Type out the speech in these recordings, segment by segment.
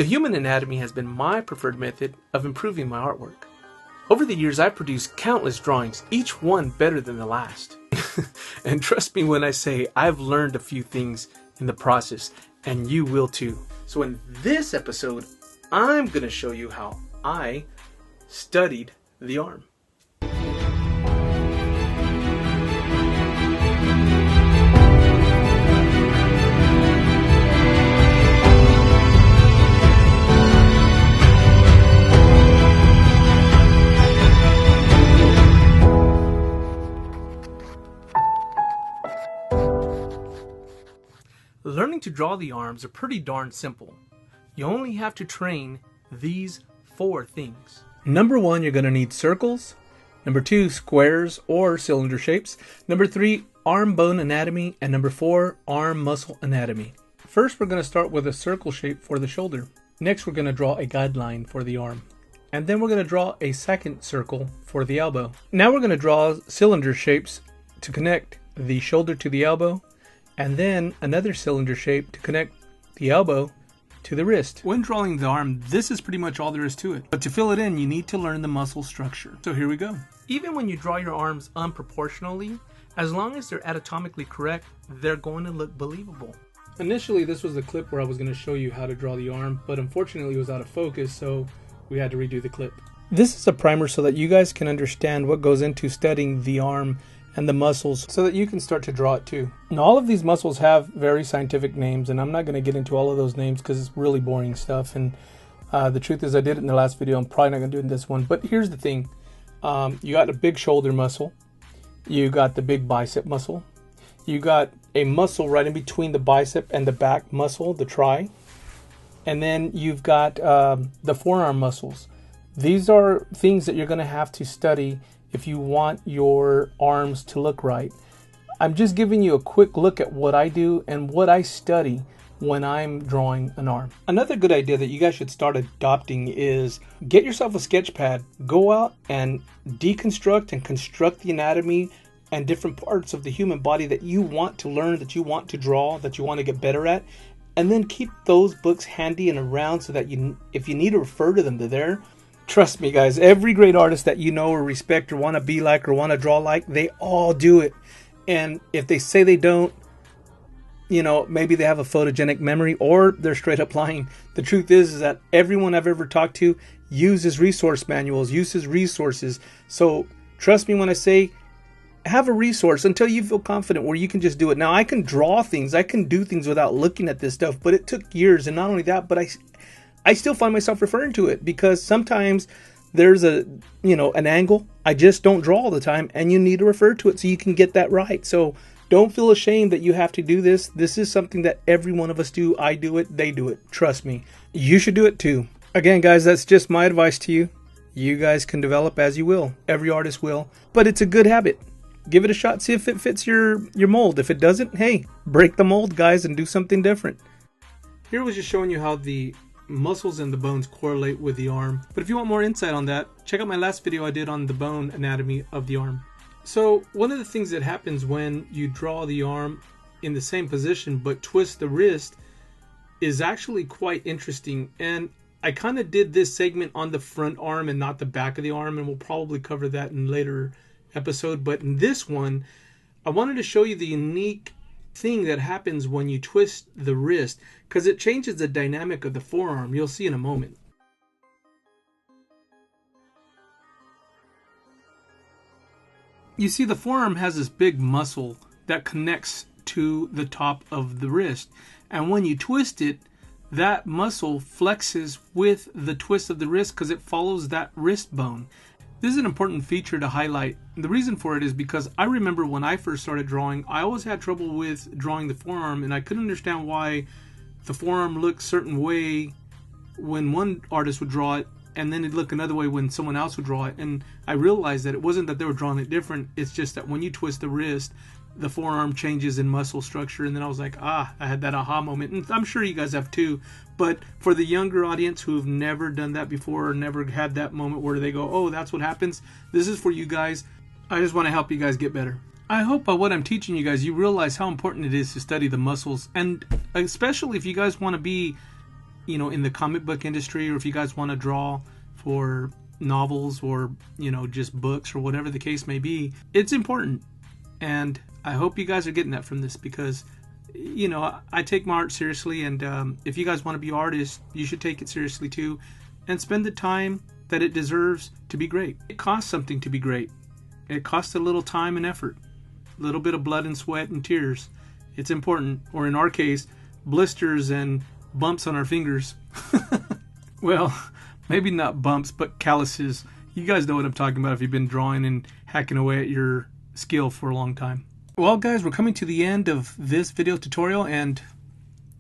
The human anatomy has been my preferred method of improving my artwork. Over the years, I've produced countless drawings, each one better than the last. And trust me when I say I've learned a few things in the process, and you will too. So in this episode, I'm going to show you how I studied the arm. Learning to draw the arms are pretty darn simple. You only have to train these 4 things. Number 1, you're going to need circles. Number 2, squares or cylinder shapes. Number 3, arm bone anatomy. And number 4, arm muscle anatomy. First, we're going to start with a circle shape for the shoulder. Next, we're going to draw a guideline for the arm. And then we're going to draw a second circle for the elbow. Now we're going to draw cylinder shapes to connect the shoulder to the elbow, and then another cylinder shape to connect the elbow to the wrist. When drawing the arm, this is pretty much all there is to it. But to fill it in, you need to learn the muscle structure. So here we go. Even when you draw your arms unproportionally, as long as they're anatomically correct, they're going to look believable. Initially, this was the clip where I was going to show you how to draw the arm, but unfortunately it was out of focus, so we had to redo the clip. This is a primer so that you guys can understand what goes into studying the arm and the muscles so that you can start to draw it too. Now, all of these muscles have very scientific names, and I'm not going to get into all of those names because it's really boring stuff, and the truth is I did it in the last video. I'm probably not going to do it in this one, but here's the thing. You got a big shoulder muscle, you got the big bicep muscle, you got a muscle right in between the bicep and the back muscle, the tri, and then you've got the forearm muscles. These are things that you're going to have to study if you want your arms to look right. I'm just giving you a quick look at what I do and what I study when I'm drawing an arm. Another good idea that you guys should start adopting is get yourself a sketch pad, go out and deconstruct and construct the anatomy and different parts of the human body that you want to learn, that you want to draw, that you want to get better at, and then keep those books handy and around so that if you need to refer to them, they're there. Trust me, guys, every great artist that you know or respect or want to be like or want to draw like, they all do it. And if they say they don't, you know, maybe they have a photogenic memory or they're straight up lying. The truth is that everyone I've ever talked to uses resource manuals, uses resources. So trust me when I say have a resource until you feel confident where you can just do it. Now, I can draw things, I can do things without looking at this stuff, but it took years. And not only that, but I still find myself referring to it because sometimes there's an angle I just don't draw all the time, and you need to refer to it so you can get that right. So don't feel ashamed that you have to do this. This is something that every one of us do. I do it. They do it. Trust me. You should do it too. Again, guys, that's just my advice to you. You guys can develop as you will. Every artist will. But it's a good habit. Give it a shot. See if it fits your mold. If it doesn't, hey, break the mold, guys, and do something different. Here was just showing you how the muscles and the bones correlate with the arm. But if you want more insight on that, check out my last video I did on the bone anatomy of the arm. So one of the things that happens when you draw the arm in the same position but twist the wrist is actually quite interesting. And I kind of did this segment on the front arm and not the back of the arm, and we'll probably cover that in later episode. But in this one, I wanted to show you the unique thing that happens when you twist the wrist, because it changes the dynamic of the forearm. You'll see in a moment. You see, the forearm has this big muscle that connects to the top of the wrist, and when you twist it, that muscle flexes with the twist of the wrist because it follows that wrist bone. This is an important feature to highlight. The reason for it is because I remember when I first started drawing, I always had trouble with drawing the forearm, and I couldn't understand why the forearm looked a certain way when one artist would draw it, and then it'd look another way when someone else would draw it. And I realized that it wasn't that they were drawing it different, it's just that when you twist the wrist, the forearm changes in muscle structure. And then I was like, I had that aha moment, and I'm sure you guys have too. But for the younger audience who've never done that before or never had that moment where they go, oh, that's what happens, this is for you guys. I just want to help you guys get better. I hope by what I'm teaching you guys, you realize how important it is to study the muscles, and especially if you guys want to be, in the comic book industry, or if you guys want to draw for novels or, just books or whatever the case may be, it's important. And I hope you guys are getting that from this, because, I take my art seriously, and if you guys want to be artists, you should take it seriously too, and spend the time that it deserves to be great. It costs something to be great. It costs a little time and effort, a little bit of blood and sweat and tears. It's important, or in our case, blisters and bumps on our fingers. Well, maybe not bumps, but calluses. You guys know what I'm talking about if you've been drawing and hacking away at your skill for a long time. Well, guys, we're coming to the end of this video tutorial, and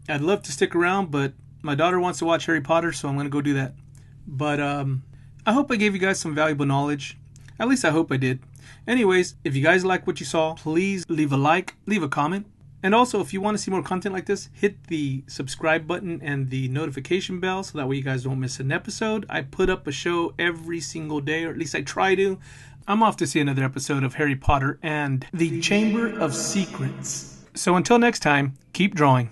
I'd love to stick around, but my daughter wants to watch Harry Potter, so I'm going to go do that. But I hope I gave you guys some valuable knowledge. At least I hope I did. Anyways, if you guys like what you saw, please leave a like, leave a comment. And also, if you want to see more content like this, hit the subscribe button and the notification bell so that way you guys don't miss an episode. I put up a show every single day, or at least I try to. I'm off to see another episode of Harry Potter and the Chamber of Secrets. So until next time, keep drawing.